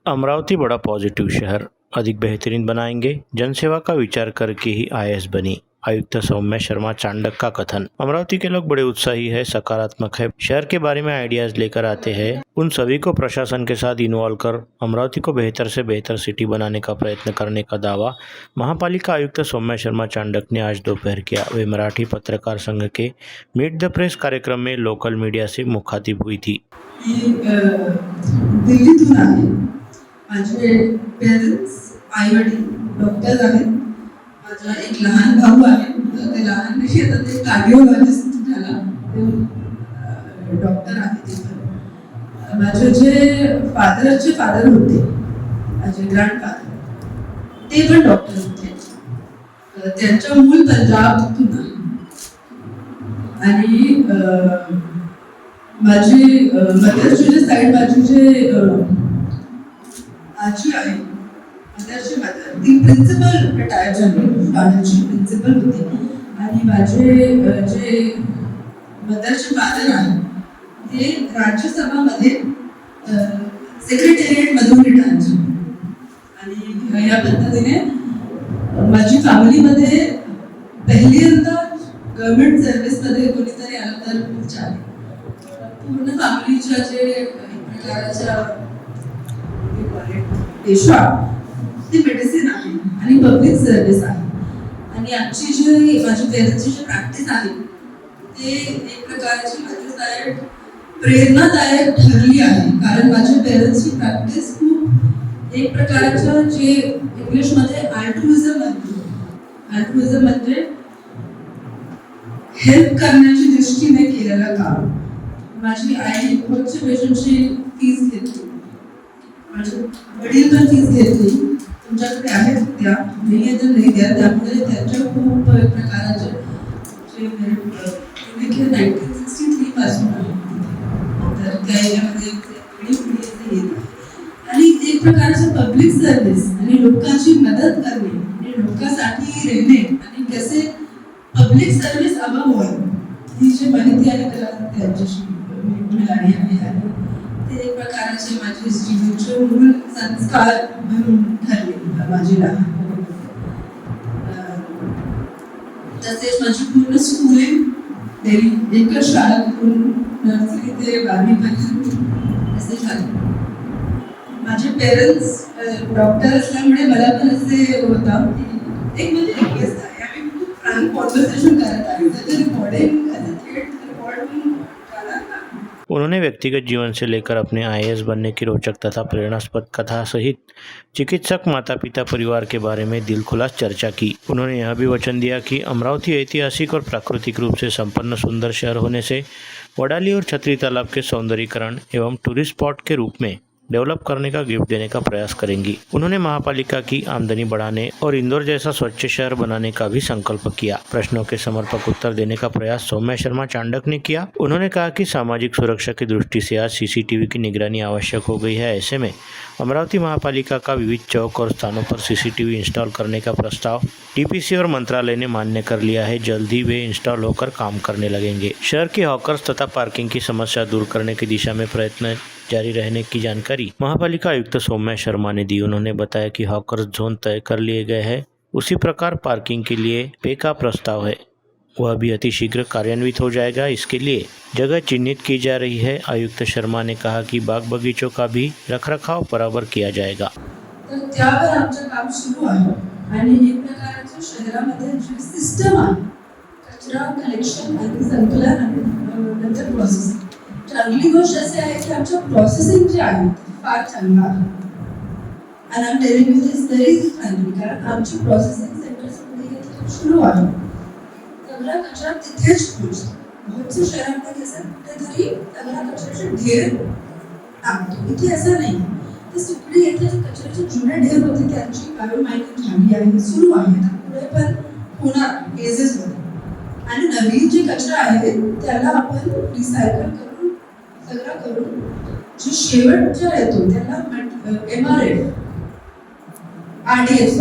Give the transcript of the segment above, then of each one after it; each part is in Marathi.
अमरावती बड़ा पॉजिटिव शहर, अधिक बेहतरीन बनाएंगे, जनसेवा का विचार करके ही आईएएस बनी। आयुक्त सौम्या शर्मा चांडक का कथन। अमरावती के लोग बड़े उत्साही है, सकारात्मक है, शहर के बारे में आइडियाज लेकर आते हैं। उन सभी को प्रशासन के साथ इन्वॉल्व कर अमरावती को बेहतर से बेहतर सिटी बनाने का प्रयत्न करने का दावा महापालिका आयुक्त सौम्या शर्मा चांडक ने आज दोपहर किया। वे मराठी पत्रकार संघ के मीट द प्रेस कार्यक्रम में लोकल मीडिया से मुखातिब हुई थी। दिल्लीतून आहे, माझे पेरेंट्स आई वडील डॉक्टर आहेत, माझा एक लहान भाऊ आहे, ते लहान नाही आता ते कार्डिओलॉजिस्ट झाला, ते डॉक्टर आहे तिथं. माझे जे फादरचे फादर होते, माझे ग्रँडफादर, ते पण डॉक्टर होते. त्यांचं मूळ पंजाबतून आहे आणि माझी मदरची जे साईड, माझी जे आजी आहे, मदरची मदर, ती प्रिन्सिपल रिटायर झाली, कॉलेजची प्रिन्सिपल होती. आणि माझे जे मदरचे फादर आहे ते राज्यसभामध्ये सेक्रेटेरिएटमधून रिटायर झाले. आणि या पद्धतीने माझी फॅमिलीमध्ये पहिल्यांदा गव्हर्नमेंट सर्व्हिसमध्ये कोणीतरी आलं तर खूप छान. पूर्ण फॅमिलीच्या जे एक प्रकारच्या पेशा ती मेडिसिन आहे आणि पब्लिक सर्व्हिस आहे. आणि आजची जी माझी पेरेंट्सची जी प्रॅक्टिस आहे ते एक प्रकारची माझ्यासाठी प्रेरणादायक ठरली आहे. कारण माझ्या पेरेंट्सची प्रॅक्टिस खूप एक प्रकारचं जे इंग्लिशमध्ये अल्ट्रुइझम म्हणजे हेल्प करण्याची दृष्टीने केलेलं काम. माझी आई पुढच्या पेशंटची फीस घेतली, माझे वडील पण फीस घेतली. तुमच्याकडे आहेत त्या, नाही आहे तर नाही द्या. त्यामुळे त्यांच्या खूप प्रकारचे जे 1963 पासून तर त्या एरियामध्ये आणि एक प्रकारचं पब्लिक सर्व्हिस आणि लोकांची मदत करणे आणि लोकांसाठी रहणे आणि कसे पब्लिक सर्व्हिस अबव ऑल ही जी माहिती आहे त्यांच्याशी मिळाली आहे. ते एक प्रकारचे माझे जीवनचे मूळ संस्कार म्हणून ठरले माझी लहान. तसेच माझी पूर्ण स्कूलिंग तरी एकच शाळा करून नर्सरी ते 12वी पर्यंत असे झाले. माझे पेरेंट्स डॉक्टर असल्यामुळे मला पण असे होता की एक म्हणजे रिक्वेस्ट आहे, आम्ही खूप फ्रँक कॉन्व्हर्सेशन करत आहे, त्याचं रिकॉर्डिंग उन्होंने व्यक्तिगत जीवन से लेकर अपने आईएएस बनने की रोचक तथा प्रेरणास्पद कथा सहित चिकित्सक माता पिता परिवार के बारे में दिलखुलास चर्चा की। उन्होंने यह भी वचन दिया कि अमरावती ऐतिहासिक और प्राकृतिक रूप से संपन्न सुंदर शहर होने से वडाली और छतरी तालाब के सौंदर्यीकरण एवं टूरिस्ट स्पॉट के रूप में डेवलप करने का गिफ्ट देने का प्रयास करेंगी। उन्होंने महापालिका की आमदनी बढ़ाने और इंदौर जैसा स्वच्छ शहर बनाने का भी संकल्प किया। प्रश्नों के समर्पक उत्तर देने का प्रयास सौम्या शर्मा चांडक ने किया। उन्होंने कहा कि सामाजिक सुरक्षा की दृष्टि से आज सीसीटीवी की निगरानी आवश्यक हो गई है। ऐसे में अमरावती महापालिका का विविध चौक और स्थानों पर सीसीटीवी इंस्टॉल करने का प्रस्ताव डीपीसी और मंत्रालय ने मान्य कर लिया है। जल्द ही वे इंस्टॉल होकर काम करने लगेंगे। शहर के हॉकर्स तथा पार्किंग की समस्या दूर करने की दिशा में प्रयत्न जारी रहने की जानकारी महापालिका आयुक्त सौम्या शर्मा ने दी। उन्होंने बताया कि हॉकर्स जोन तय कर लिए गए हैं, उसी प्रकार पार्किंग के लिए पे का प्रस्ताव है, वह भी अतिशीघ्र कार्यान्वित हो जाएगा। इसके लिए जगह चिन्हित की जा रही है। आयुक्त शर्मा ने कहा कि बाग बगीचों का भी रखरखाव बराबर किया जाएगा। तर त्यावर आमचं काम सुरू आहे आणि एक प्रकारचं शहरामध्ये जी सिस्टम आहे, कचरा कलेक्शन आणि संकलन आणि नंतर प्रोसेसिंग, चांगली गोष्ट असे आहे की आमच्या प्रोसेसिंग जे आहे फार चांगलं आहे. आणि आम telling you this very frankly, कारण आमची प्रोसेसिंग सेंटर्समध्ये सुरू आहे. सगळा कचरा तिथेच पोहोचतो. बहुतच्या शहरांमध्ये कसं कुठेतरी सगळा कचऱ्याचे ढेर टाकतो, इथे असं नाही. तर सुकडी येथे जे कचऱ्याचे जुने ढेर होते त्यांची बायोमायनिंग झाली आहे, सुरू आहे, पुढे पण होणार फेजेसमध्ये. आणि नवीन जे कचरा आहे त्याला आपण रिसायकल करून सगळं करून जे शेवटचा येतो त्याला MRF RDF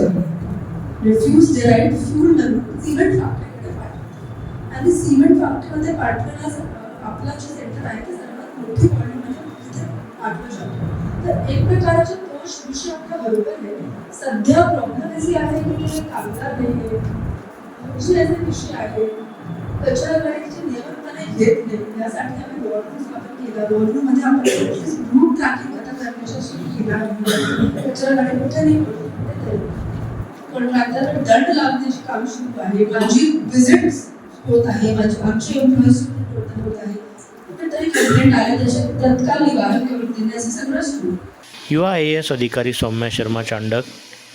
refuse derived fuel म्हणून सिमेंट फॅक्टरीकडे पाठवतो. आणि सिमेंट फॅक्टरीमध्ये पाठवण्यास आपला जे सेंटर आहे ते सर्वात मोठी पॉईंट म्हणजे तिथे पाठवलं जातं. तर एक प्रकारचं तो विषय आपला बरोबर आहे. सध्या प्रॉब्लेम अशी आहे की ते कामगार नाहीये, जे असे विषय आहे कचरा गाडीचे नियमितपणे घेत नाही. यासाठी आम्ही वॉर्डरूम स्थापन केला. वॉर्डरूममध्ये आपण ग्रुप ट्रॅकिंग आता करण्याचा सुरू केला. कचरा गाडी कुठे नाही कॉन्ट्रॅक्टरला दंड लावण्याची काम सुरू आहे. माझी विजिट्स होत आहे, आमचे एम्प्लॉईज होत आहे. कुठेतरी कंप्लेंट आले त्याचे तत्काळ निवारण करून देण्याचं सगळं सुरू. युवा आईएएस अधिकारी सौम्या शर्मा चांडक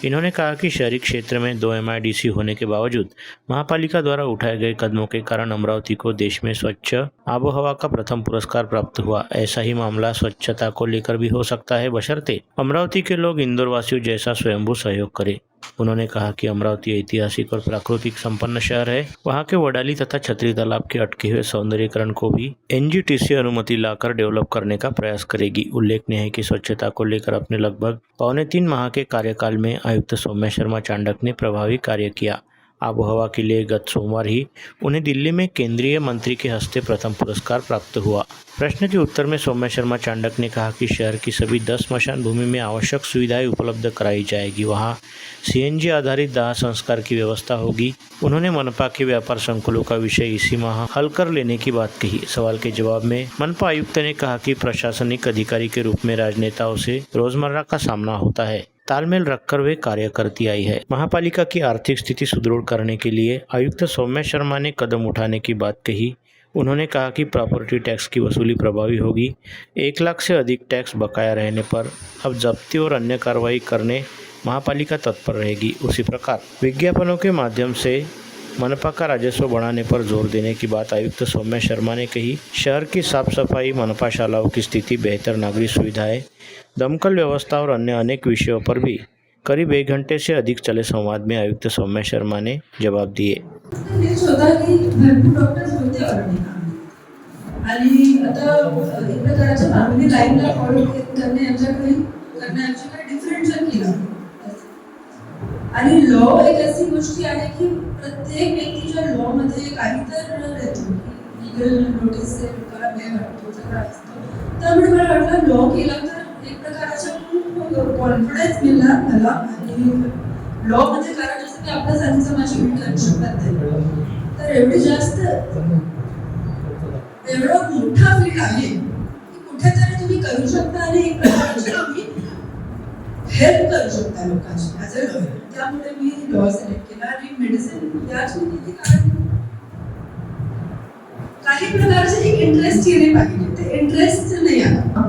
इन्होंने कहा कि शहरी क्षेत्र में 2 MIDC होने के बावजूद महापालिका द्वारा उठाए गए कदमों के कारण अमरावती को देश में स्वच्छ आबोहवा का प्रथम पुरस्कार प्राप्त हुआ। ऐसा ही मामला स्वच्छता को लेकर भी हो सकता है, बशर्ते अमरावती के लोग इंदौर वासियों जैसा स्वयंभू सहयोग करें। उन्होंने कहा कि अमरावती ऐतिहासिक और प्राकृतिक संपन्न शहर है। वहाँ के वडाली तथा छतरी तालाब के अटके हुए सौंदर्यीकरण को भी NGTC अनुमति लाकर डेवलप करने का प्रयास करेगी। उल्लेखनीय है कि स्वच्छता को लेकर अपने लगभग 3.25 माह के कार्यकाल में आयुक्त सौम्या शर्मा चांडक ने प्रभावी कार्य किया। आबोहवा के लिए गत सोमवार ही उन्हें दिल्ली में केंद्रीय मंत्री के हस्ते प्रथम पुरस्कार प्राप्त हुआ। प्रश्न के उत्तर में सौम्या शर्मा चांडक ने कहा कि शहर की सभी 10 स्मशान भूमि में आवश्यक सुविधाएं उपलब्ध कराई जाएगी। वहां CNG आधारित दाह संस्कार की व्यवस्था होगी। उन्होंने मनपा के व्यापार संकुलों का विषय इसी माह हल कर लेने की बात कही। सवाल के जवाब में मनपा आयुक्त ने कहा कि प्रशासनिक अधिकारी के रूप में राजनेताओं से रोजमर्रा का सामना होता है, तालमेल रखकर वे कार्य करती आई है। महापालिका की आर्थिक स्थिति सुदृढ़ करने के लिए आयुक्त सौम्या शर्मा ने कदम उठाने की बात कही। उन्होंने कहा कि प्रॉपर्टी टैक्स की वसूली प्रभावी होगी। 1 लाख से अधिक टैक्स बकाया रहने पर अब जब्ती और अन्य कार्रवाई करने महापालिका तत्पर रहेगी। उसी प्रकार विज्ञापनों के माध्यम से मनपा का राजस्व बढ़ाने पर जोर देने की बात आयुक्त सौम्या शर्मा ने कही। शहर की साफ सफाई, मनपा शालाओं की स्थिति, बेहतर नागरिक सुविधाएं, दमकल व्यवस्था और अन्य अनेक विषयों पर भी करीब 1 घंटे से अधिक चले संवाद में आयुक्त सौम्या शर्मा ने जवाब दिए। हेच होता की भरपूर डॉक्टर्स होते ऑलरेडी आणि आता एक प्रकारच्या फॅमिली लाईनला फॉलो करणे आमच्याकडे डिफरंट केला. आणि लॉ एक अशी गोष्टी आहे की प्रत्येक व्यक्तीच्या लॉ मध्ये काही तर येतो लीगल नोटीस लोकांना वेळ वाटतो सगळं असतं. त्यामुळे मला वाटलं लॉ केला तर एक प्रकारचा खूप कॉन्फिडन्स मिळणार मला. आणि लॉ मध्ये कारण असं की आपल्यासाठी समाजाची भेट शकतात तर एवढी जास्त एवढा मोठा फील्ड आहे की कुठेतरी तुम्ही करू शकता आणि एक प्रकारची तुम्ही हेल्प करू शकता लोकांची ॲज अ लॉयर. त्यामुळे मी लॉ सिलेक्ट केला आणि मेडिसिन याच केली कारण काही प्रकारचे एक इंटरेस्ट येणे पाहिजे. ते इंटरेस्ट नाही आला.